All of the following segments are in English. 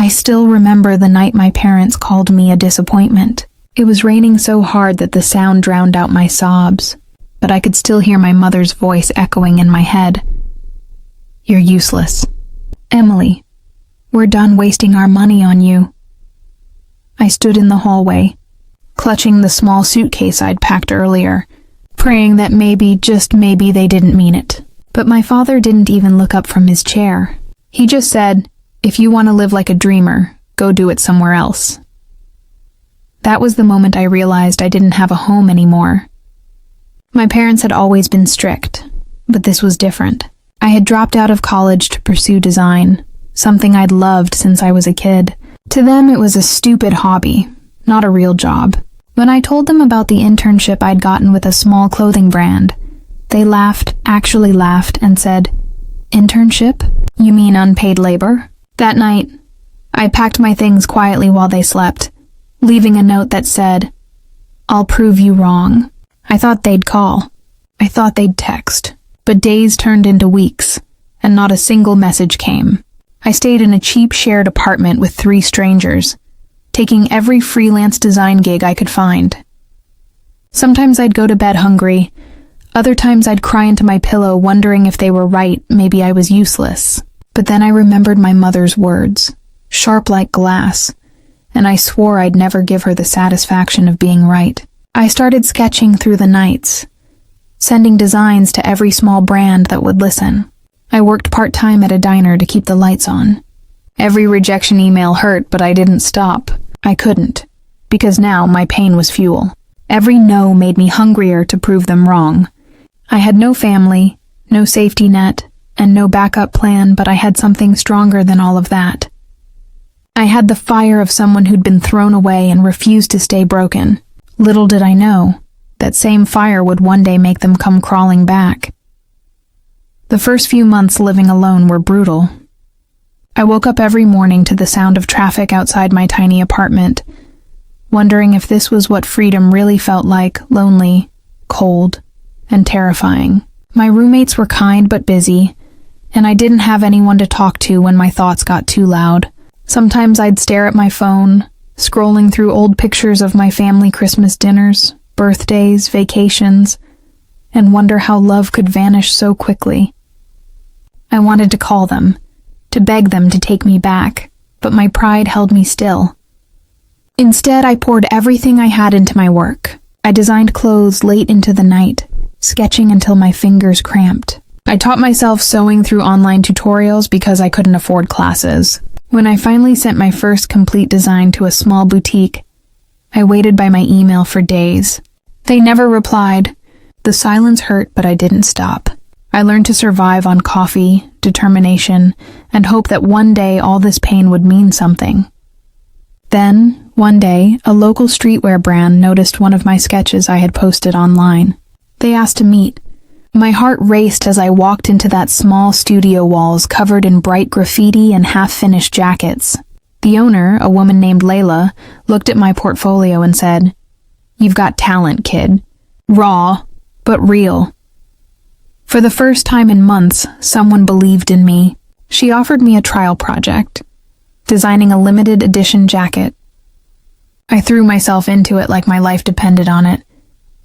I still remember the night my parents called me a disappointment. It was raining so hard that the sound drowned out my sobs, but I could still hear my mother's voice echoing in my head. "You're useless. Emily, we're done wasting our money on you." I stood in the hallway, clutching the small suitcase I'd packed earlier, praying that maybe, just maybe, they didn't mean it. But my father didn't even look up from his chair. He just said, "If you want to live like a dreamer, go do it somewhere else." That was the moment I realized I didn't have a home anymore. My parents had always been strict, but this was different. I had dropped out of college to pursue design, something I'd loved since I was a kid. To them, it was a stupid hobby, not a real job. When I told them about the internship I'd gotten with a small clothing brand, they laughed, actually laughed, and said, "Internship? You mean unpaid labor?" That night, I packed my things quietly while they slept, leaving a note that said, "I'll prove you wrong." I thought they'd call. I thought they'd text. But days turned into weeks, and not a single message came. I stayed in a cheap shared apartment with 3 strangers, taking every freelance design gig I could find. Sometimes I'd go to bed hungry. Other times I'd cry into my pillow wondering if they were right, maybe I was useless. But then I remembered my mother's words, sharp like glass, and I swore I'd never give her the satisfaction of being right. I started sketching through the nights, sending designs to every small brand that would listen. I worked part-time at a diner to keep the lights on. Every rejection email hurt, but I didn't stop. I couldn't, because now my pain was fuel. Every no made me hungrier to prove them wrong. I had no family, no safety net, and no backup plan, but I had something stronger than all of that. I had the fire of someone who'd been thrown away and refused to stay broken. Little did I know, that same fire would one day make them come crawling back. The first few months living alone were brutal. I woke up every morning to the sound of traffic outside my tiny apartment, wondering if this was what freedom really felt like, lonely, cold, and terrifying. My roommates were kind but busy, and I didn't have anyone to talk to when my thoughts got too loud. Sometimes I'd stare at my phone, scrolling through old pictures of my family Christmas dinners, birthdays, vacations, and wonder how love could vanish so quickly. I wanted to call them, to beg them to take me back, but my pride held me still. Instead, I poured everything I had into my work. I designed clothes late into the night, sketching until my fingers cramped. I taught myself sewing through online tutorials because I couldn't afford classes. When I finally sent my first complete design to a small boutique, I waited by my email for days. They never replied. The silence hurt, but I didn't stop. I learned to survive on coffee, determination, and hope that one day all this pain would mean something. Then, one day, a local streetwear brand noticed one of my sketches I had posted online. They asked to meet. My heart raced as I walked into that small studio walls covered in bright graffiti and half-finished jackets. The owner, a woman named Layla, looked at my portfolio and said, "You've got talent, kid. Raw, but real." For the first time in months, someone believed in me. She offered me a trial project, designing a limited edition jacket. I threw myself into it like my life depended on it,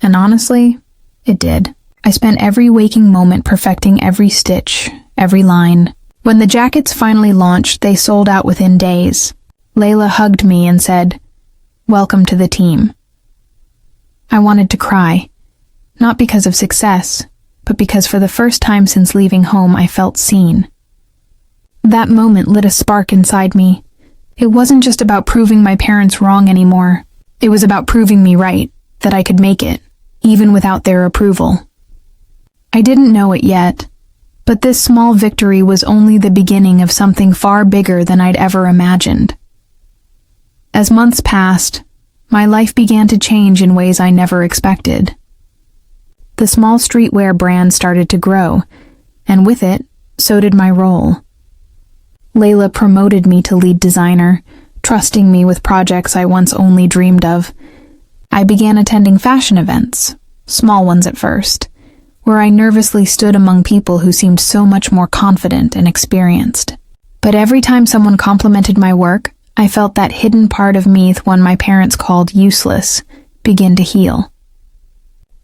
and honestly, it did. I spent every waking moment perfecting every stitch, every line. When the jackets finally launched, they sold out within days. Layla hugged me and said, "Welcome to the team." I wanted to cry, not because of success, but because for the first time since leaving home I felt seen. That moment lit a spark inside me. It wasn't just about proving my parents wrong anymore. It was about proving me right, that I could make it, even without their approval. I didn't know it yet, but this small victory was only the beginning of something far bigger than I'd ever imagined. As months passed, my life began to change in ways I never expected. The small streetwear brand started to grow, and with it, so did my role. Layla promoted me to lead designer, trusting me with projects I once only dreamed of. I began attending fashion events, small ones at first, where I nervously stood among people who seemed so much more confident and experienced. But every time someone complimented my work, I felt that hidden part of me, the one my parents called useless, begin to heal.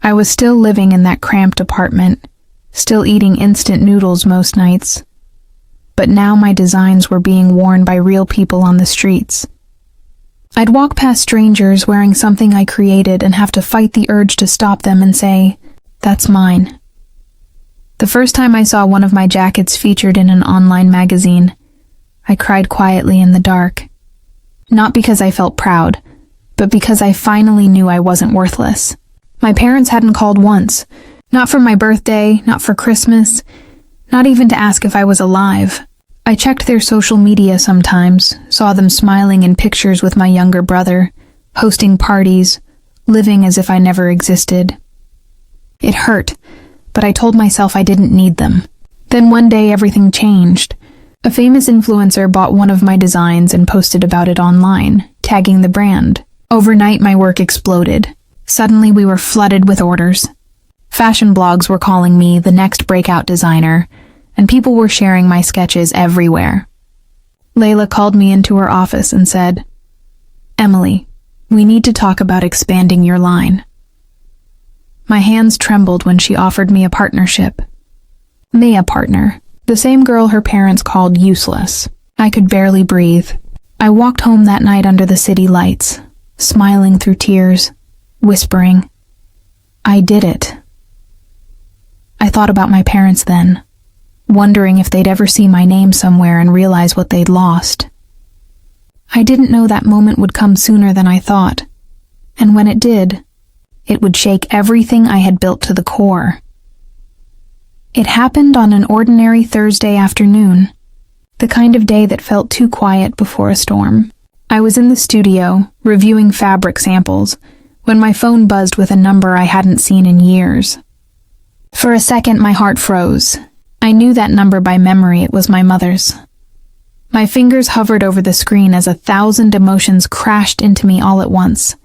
I was still living in that cramped apartment, still eating instant noodles most nights. But now my designs were being worn by real people on the streets. I'd walk past strangers wearing something I created and have to fight the urge to stop them and say, "That's mine." The first time I saw one of my jackets featured in an online magazine, I cried quietly in the dark. Not because I felt proud, but because I finally knew I wasn't worthless. My parents hadn't called once, not for my birthday, not for Christmas, not even to ask if I was alive. I checked their social media sometimes, saw them smiling in pictures with my younger brother, hosting parties, living as if I never existed. It hurt, but I told myself I didn't need them. Then one day everything changed. A famous influencer bought one of my designs and posted about it online, tagging the brand. Overnight my work exploded. Suddenly we were flooded with orders. Fashion blogs were calling me the next breakout designer, and people were sharing my sketches everywhere. Layla called me into her office and said, "Emily, we need to talk about expanding your line." My hands trembled when she offered me a partnership. A partner, the same girl her parents called useless. I could barely breathe. I walked home that night under the city lights, smiling through tears, whispering, "I did it." I thought about my parents then, wondering if they'd ever see my name somewhere and realize what they'd lost. I didn't know that moment would come sooner than I thought, and when it did, it would shake everything I had built to the core. It happened on an ordinary Thursday afternoon, the kind of day that felt too quiet before a storm. I was in the studio, reviewing fabric samples, when my phone buzzed with a number I hadn't seen in years. For a second, my heart froze. I knew that number by memory. It was my mother's. My fingers hovered over the screen as 1,000 emotions crashed into me all at once.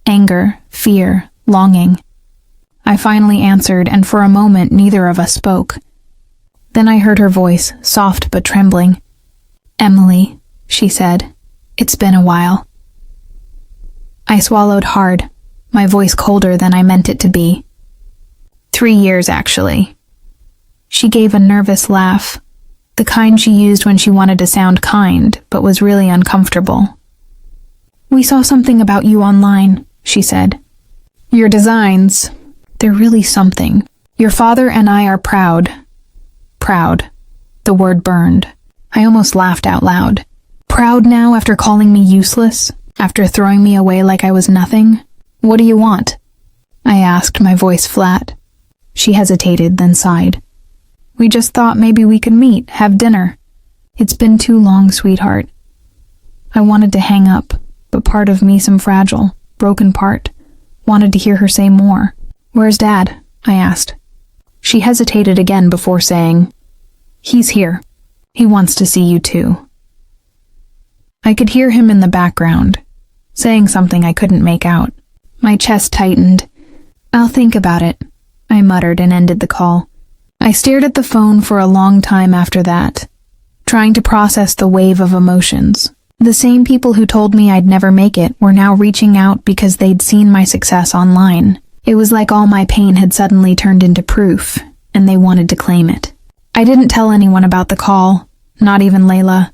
Anger, fear, longing. I finally answered, and for a moment neither of us spoke. Then I heard her voice, soft but trembling. "Emily," she said, "it's been a while." I swallowed hard, my voice colder than I meant it to be. 3 years, actually. She gave a nervous laugh, the kind she used when she wanted to sound kind, but was really uncomfortable. "We saw something about you online," she said. "Your designs, they're really something. Your father and I are proud." Proud. The word burned. I almost laughed out loud. Proud now after calling me useless? After throwing me away like I was nothing? "What do you want?" I asked, my voice flat. She hesitated, then sighed. "We just thought maybe we could meet, have dinner. It's been too long, sweetheart." I wanted to hang up, but part of me, some fragile, broken part, wanted to hear her say more. "Where's Dad?" I asked. She hesitated again before saying, "He's here. He wants to see you too." I could hear him in the background, saying something I couldn't make out. My chest tightened. "I'll think about it," I muttered and ended the call. I stared at the phone for a long time after that, trying to process the wave of emotions. The same people who told me I'd never make it were now reaching out because they'd seen my success online. It was like all my pain had suddenly turned into proof, and they wanted to claim it. I didn't tell anyone about the call, not even Layla.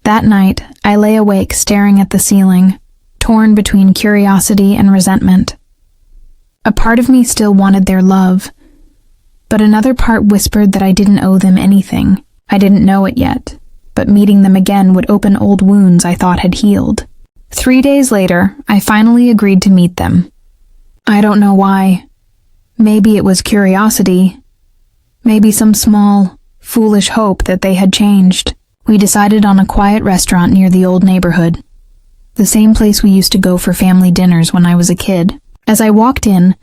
That night, I lay awake staring at the ceiling, torn between curiosity and resentment. A part of me still wanted their love, but another part whispered that I didn't owe them anything. I didn't know it yet, but meeting them again would open old wounds I thought had healed. 3 days later, I finally agreed to meet them. I don't know why. Maybe it was curiosity. Maybe some small, foolish hope that they had changed. We decided on a quiet restaurant near the old neighborhood, the same place we used to go for family dinners when I was a kid. As I walked in,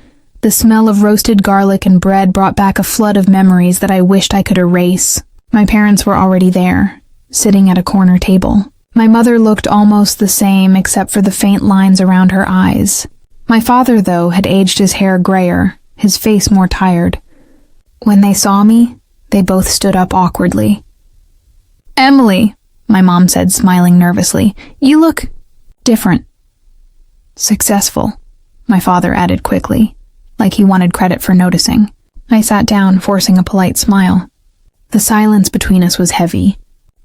the smell of roasted garlic and bread brought back a flood of memories that I wished I could erase. My parents were already there, sitting at a corner table. My mother looked almost the same except for the faint lines around her eyes. My father, though, had aged his hair grayer, his face more tired. When they saw me, they both stood up awkwardly. "Emily," my mom said, smiling nervously, "you look different." "Successful," my father added quickly, like he wanted credit for noticing. I sat down, forcing a polite smile. The silence between us was heavy.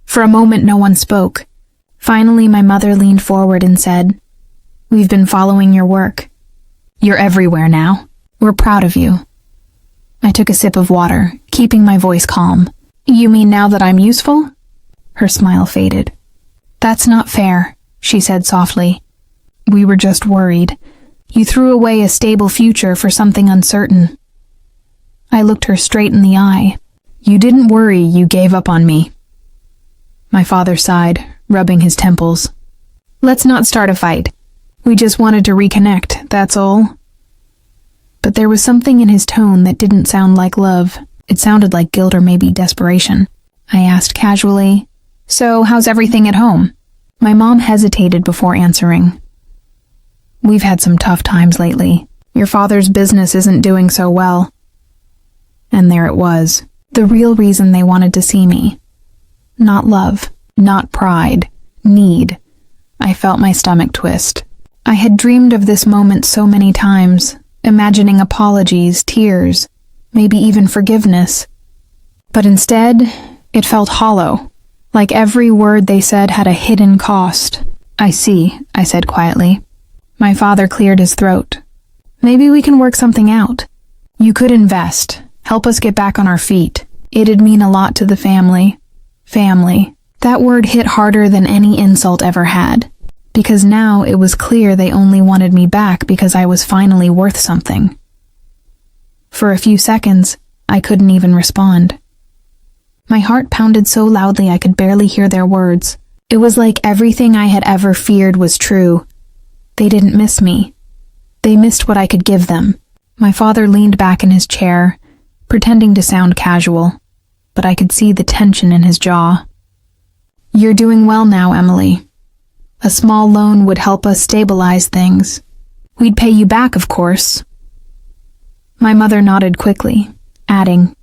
For a moment, no one spoke. Finally, my mother leaned forward and said, "We've been following your work. You're everywhere now. We're proud of you." I took a sip of water, keeping my voice calm. "You mean now that I'm useful?" Her smile faded. "That's not fair," she said softly. "We were just worried. You threw away a stable future for something uncertain." I looked her straight in the eye. "You didn't worry, you gave up on me." My father sighed, rubbing his temples. "Let's not start a fight. We just wanted to reconnect, that's all." But there was something in his tone that didn't sound like love. It sounded like guilt or maybe desperation. I asked casually, "So, how's everything at home?" My mom hesitated before answering. "We've had some tough times lately. Your father's business isn't doing so well." And there it was, the real reason they wanted to see me. Not love, not pride, need. I felt my stomach twist. I had dreamed of this moment so many times, imagining apologies, tears, maybe even forgiveness. But instead, it felt hollow, like every word they said had a hidden cost. "I see," I said quietly. My father cleared his throat. "Maybe we can work something out. You could invest, help us get back on our feet. It'd mean a lot to the family." Family. That word hit harder than any insult ever had, because now it was clear they only wanted me back because I was finally worth something. For a few seconds, I couldn't even respond. My heart pounded so loudly I could barely hear their words. It was like everything I had ever feared was true. They didn't miss me. They missed what I could give them. My father leaned back in his chair, pretending to sound casual, but I could see the tension in his jaw. "You're doing well now, Emily. A small loan would help us stabilize things. We'd pay you back, of course." My mother nodded quickly, adding,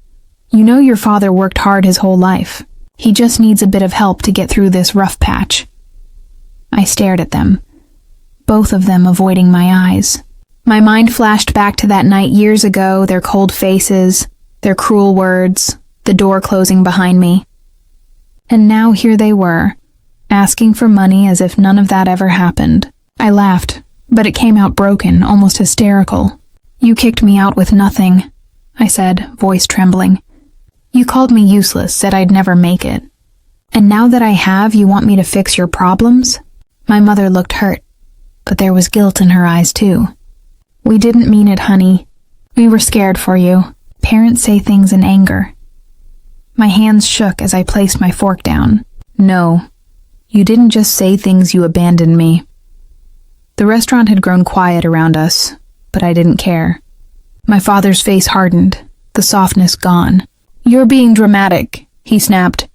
"You know your father worked hard his whole life. He just needs a bit of help to get through this rough patch." I stared at them, both of them avoiding my eyes. My mind flashed back to that night years ago, their cold faces, their cruel words, the door closing behind me. And now here they were, asking for money as if none of that ever happened. I laughed, but it came out broken, almost hysterical. "You kicked me out with nothing," I said, voice trembling. "You called me useless, said I'd never make it. And now that I have, you want me to fix your problems?" My mother looked hurt, but there was guilt in her eyes too. "We didn't mean it, honey. We were scared for you. Parents say things in anger." My hands shook as I placed my fork down. "No, you didn't just say things, you abandoned me." The restaurant had grown quiet around us, but I didn't care. My father's face hardened, the softness gone. "You're being dramatic," he snapped.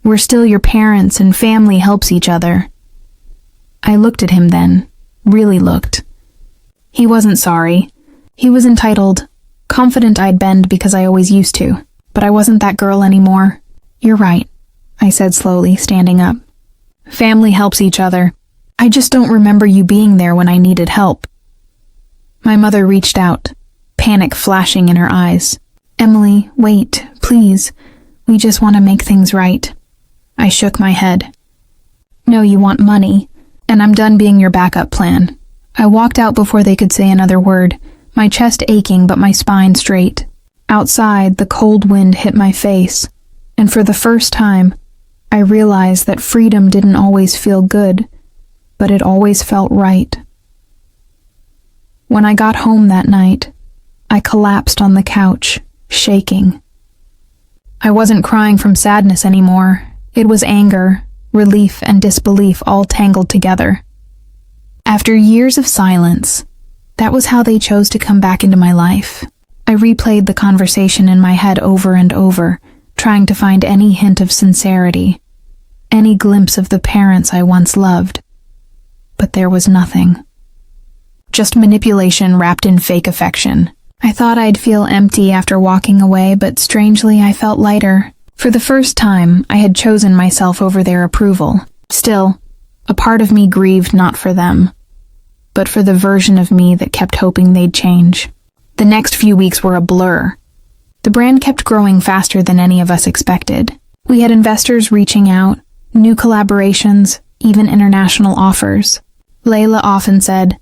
"We're still your parents and family helps each other." I looked at him then, really looked. He wasn't sorry. He was entitled, confident I'd bend because I always used to. But I wasn't that girl anymore. "You're right," I said slowly, standing up. "Family helps each other. I just don't remember you being there when I needed help." My mother reached out, panic flashing in her eyes. "Emily, wait, please. We just want to make things right." I shook my head. "No, you want money, and I'm done being your backup plan." I walked out before they could say another word, my chest aching but my spine straight. Outside, the cold wind hit my face, and for the first time, I realized that freedom didn't always feel good, but it always felt right. When I got home that night, I collapsed on the couch, shaking. I wasn't crying from sadness anymore. It was anger, relief, and disbelief all tangled together. After years of silence, that was how they chose to come back into my life. I replayed the conversation in my head over and over, trying to find any hint of sincerity, any glimpse of the parents I once loved. But there was nothing. Just manipulation wrapped in fake affection. I thought I'd feel empty after walking away, but strangely I felt lighter, For the first time, I had chosen myself over their approval. Still, a part of me grieved not for them, but for the version of me that kept hoping they'd change. The next few weeks were a blur. The brand kept growing faster than any of us expected. We had investors reaching out, new collaborations, even international offers. Layla often said,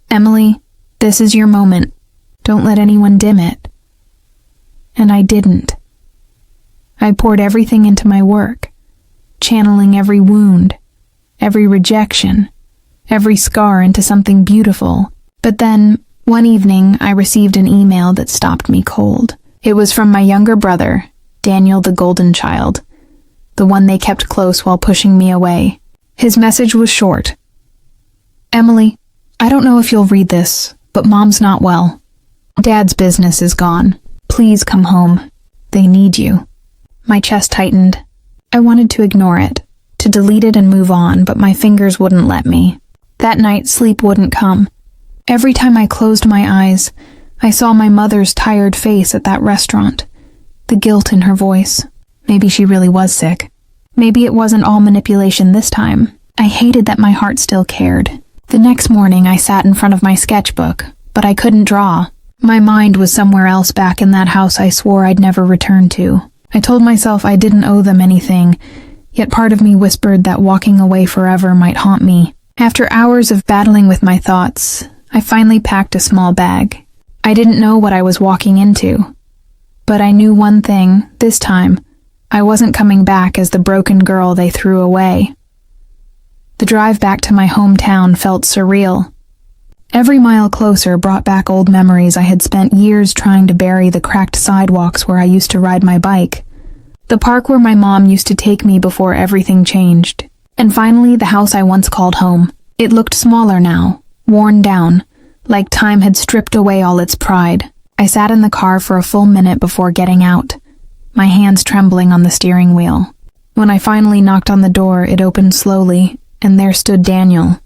"Emily, this is your moment. Don't let anyone dim it." And I didn't. I poured everything into my work, channeling every wound, every rejection, every scar into something beautiful. But then, one evening, I received an email that stopped me cold. It was from my younger brother, Daniel the Golden Child, the one they kept close while pushing me away. His message was short. "Emily, I don't know if you'll read this, but Mom's not well. Dad's business is gone. Please come home. They need you." My chest tightened. I wanted to ignore it, to delete it and move on, but my fingers wouldn't let me. That night, sleep wouldn't come. Every time I closed my eyes, I saw my mother's tired face at that restaurant, the guilt in her voice. Maybe she really was sick. Maybe it wasn't all manipulation this time. I hated that my heart still cared. The next morning, I sat in front of my sketchbook, but I couldn't draw. My mind was somewhere else back in that house I swore I'd never return to. I told myself I didn't owe them anything, yet part of me whispered that walking away forever might haunt me. After hours of battling with my thoughts, I finally packed a small bag. I didn't know what I was walking into, but I knew one thing, this time, I wasn't coming back as the broken girl they threw away. The drive back to my hometown felt surreal. Every mile closer brought back old memories I had spent years trying to bury: the cracked sidewalks where I used to ride my bike, the park where my mom used to take me before everything changed, and finally the house I once called home. It looked smaller now, worn down, like time had stripped away all its pride. I sat in the car for a full minute before getting out, my hands trembling on the steering wheel. When I finally knocked on the door, it opened slowly, and there stood Daniel.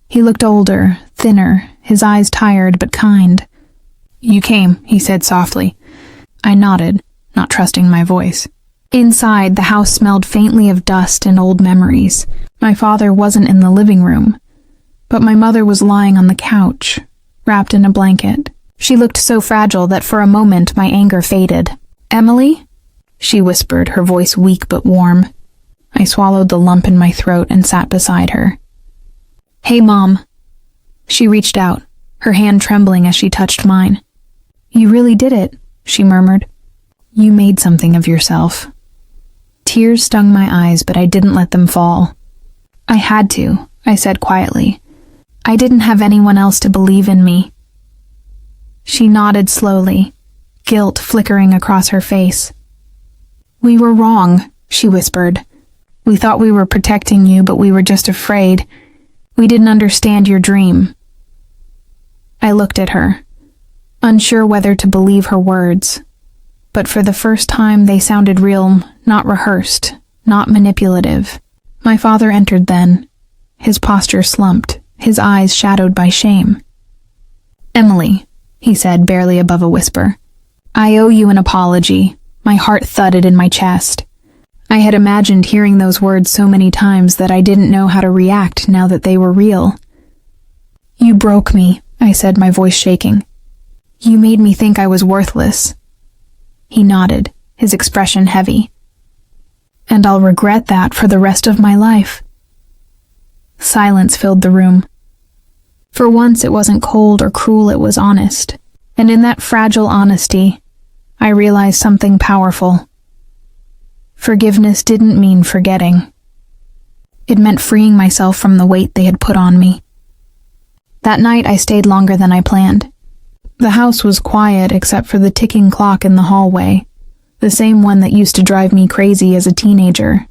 He looked older, thinner, his eyes tired but kind. "You came," he said softly. I nodded, not trusting my voice. Inside, the house smelled faintly of dust and old memories. My father wasn't in the living room, but my mother was lying on the couch, wrapped in a blanket. She looked so fragile that for a moment my anger faded. "Emily?" she whispered, her voice weak but warm. I swallowed the lump in my throat and sat beside her. "Hey, Mom." She reached out, her hand trembling as she touched mine. "You really did it," she murmured. "You made something of yourself." Tears stung my eyes, but I didn't let them fall. "I had to," I said quietly. "I didn't have anyone else to believe in me." She nodded slowly, guilt flickering across her face. "We were wrong," she whispered. "We thought we were protecting you, but we were just afraid. We didn't understand your dream." I looked at her, unsure whether to believe her words, but for the first time they sounded real, not rehearsed, not manipulative. My father entered then, his posture slumped, his eyes shadowed by shame. "Emily," he said, barely above a whisper, "I owe you an apology." My heart thudded in my chest. I had imagined hearing those words so many times that I didn't know how to react now that they were real. "You broke me," I said, my voice shaking. "You made me think I was worthless." He nodded, his expression heavy. "And I'll regret that for the rest of my life." Silence filled the room. For once it wasn't cold or cruel, it was honest. And in that fragile honesty, I realized something powerful. Forgiveness didn't mean forgetting. It meant freeing myself from the weight they had put on me. That night I stayed longer than I planned. The house was quiet except for the ticking clock in the hallway, the same one that used to drive me crazy as a teenager.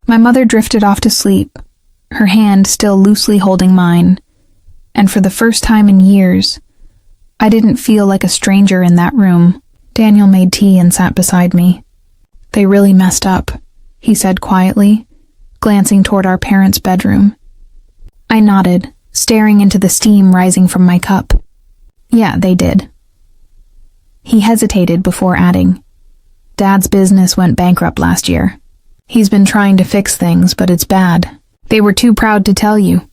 My mother drifted off to sleep, her hand still loosely holding mine, and for the first time in years, I didn't feel like a stranger in that room. Daniel made tea and sat beside me. "They really messed up," he said quietly, glancing toward our parents' bedroom. I nodded, staring into the steam rising from my cup. "Yeah, they did." He hesitated before adding, Dad's business went bankrupt last year. He's been trying to fix things, but it's bad. They were too proud to tell you.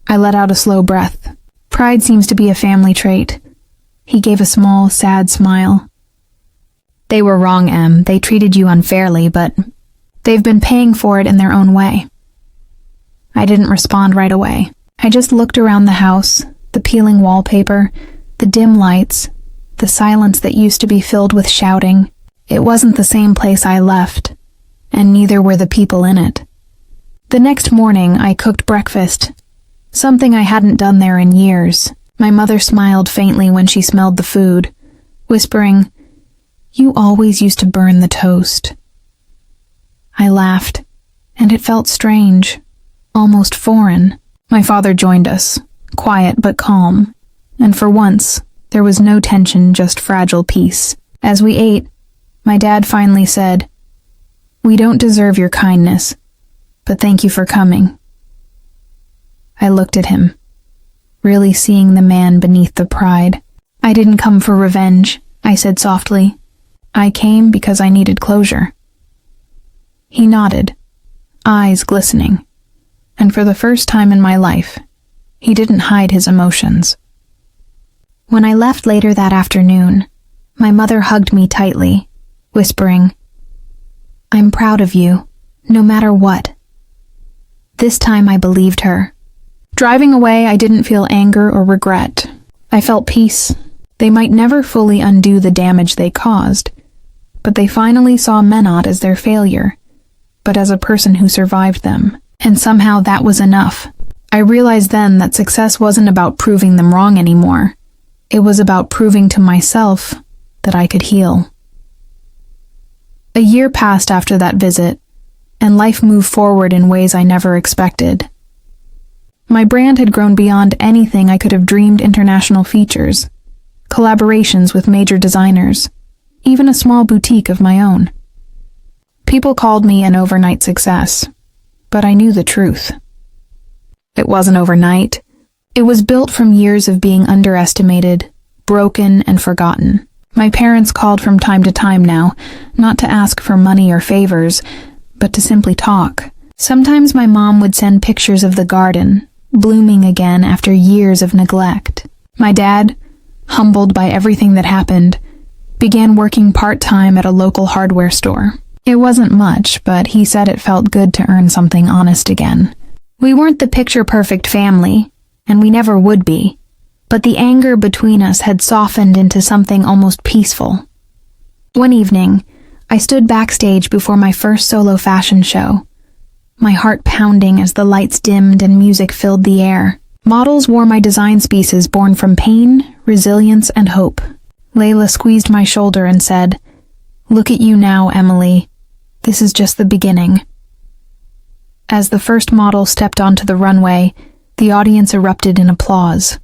I let out a slow breath. Pride seems to be a family trait. He gave a small, sad smile. They were wrong, Em. They treated you unfairly, but they've been paying for it in their own way. I didn't respond right away. I just looked around the house, the peeling wallpaper, the dim lights, the silence that used to be filled with shouting. It wasn't the same place I left, and neither were the people in it. The next morning, I cooked breakfast, something I hadn't done there in years. My mother smiled faintly when she smelled the food, whispering, "You always used to burn the toast." I laughed, and it felt strange, almost foreign. My father joined us, quiet but calm, and for once, there was no tension, just fragile peace. As we ate, my dad finally said, "We don't deserve your kindness, but thank you for coming." I looked at him, really seeing the man beneath the pride. "I didn't come for revenge," I said softly. "I came because I needed closure." He nodded, eyes glistening, and for the first time in my life, he didn't hide his emotions. When I left later that afternoon, my mother hugged me tightly, whispering, "I'm proud of you, no matter what." This time I believed her. Driving away, I didn't feel anger or regret. I felt peace. They might never fully undo the damage they caused, but they finally saw Menot as their failure, but as a person who survived them, and somehow that was enough. I realized then that success wasn't about proving them wrong anymore. It was about proving to myself that I could heal. A year passed after that visit, and life moved forward in ways I never expected. My brand had grown beyond anything I could have dreamed. International features, collaborations with major designers, even a small boutique of my own. People called me an overnight success, but I knew the truth. It wasn't overnight. It was built from years of being underestimated, broken, and forgotten. My parents called from time to time now, not to ask for money or favors, but to simply talk. Sometimes my mom would send pictures of the garden, blooming again after years of neglect. My dad, humbled by everything that happened, began working part-time at a local hardware store. It wasn't much, but he said it felt good to earn something honest again. We weren't the picture-perfect family, and we never would be, but the anger between us had softened into something almost peaceful. One evening, I stood backstage before my first solo fashion show, my heart pounding as the lights dimmed and music filled the air. Models wore my design pieces born from pain, resilience, and hope. Layla squeezed my shoulder and said, "Look at you now, Emily. This is just the beginning." As the first model stepped onto the runway, the audience erupted in applause.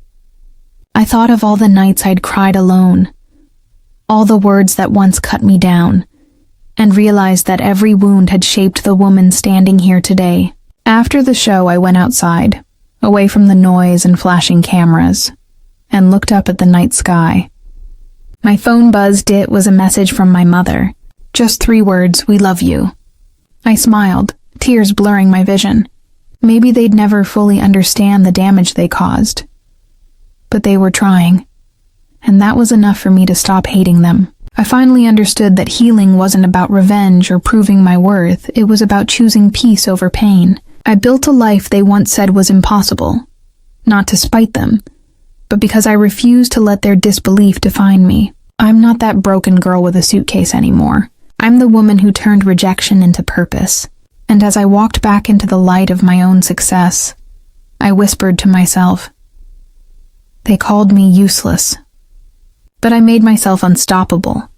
I thought of all the nights I'd cried alone, all the words that once cut me down, and realized that every wound had shaped the woman standing here today. After the show, I went outside, away from the noise and flashing cameras, and looked up at the night sky. My phone buzzed. It was a message from my mother. Just 3 words, "We love you." I smiled, tears blurring my vision. Maybe they'd never fully understand the damage they caused. But they were trying, and that was enough for me to stop hating them. I finally understood that healing wasn't about revenge or proving my worth. It was about choosing peace over pain. I built a life they once said was impossible, not to spite them, but because I refused to let their disbelief define me. I'm not that broken girl with a suitcase anymore. I'm the woman who turned rejection into purpose. And as I walked back into the light of my own success, I whispered to myself, "They called me useless, but I made myself unstoppable."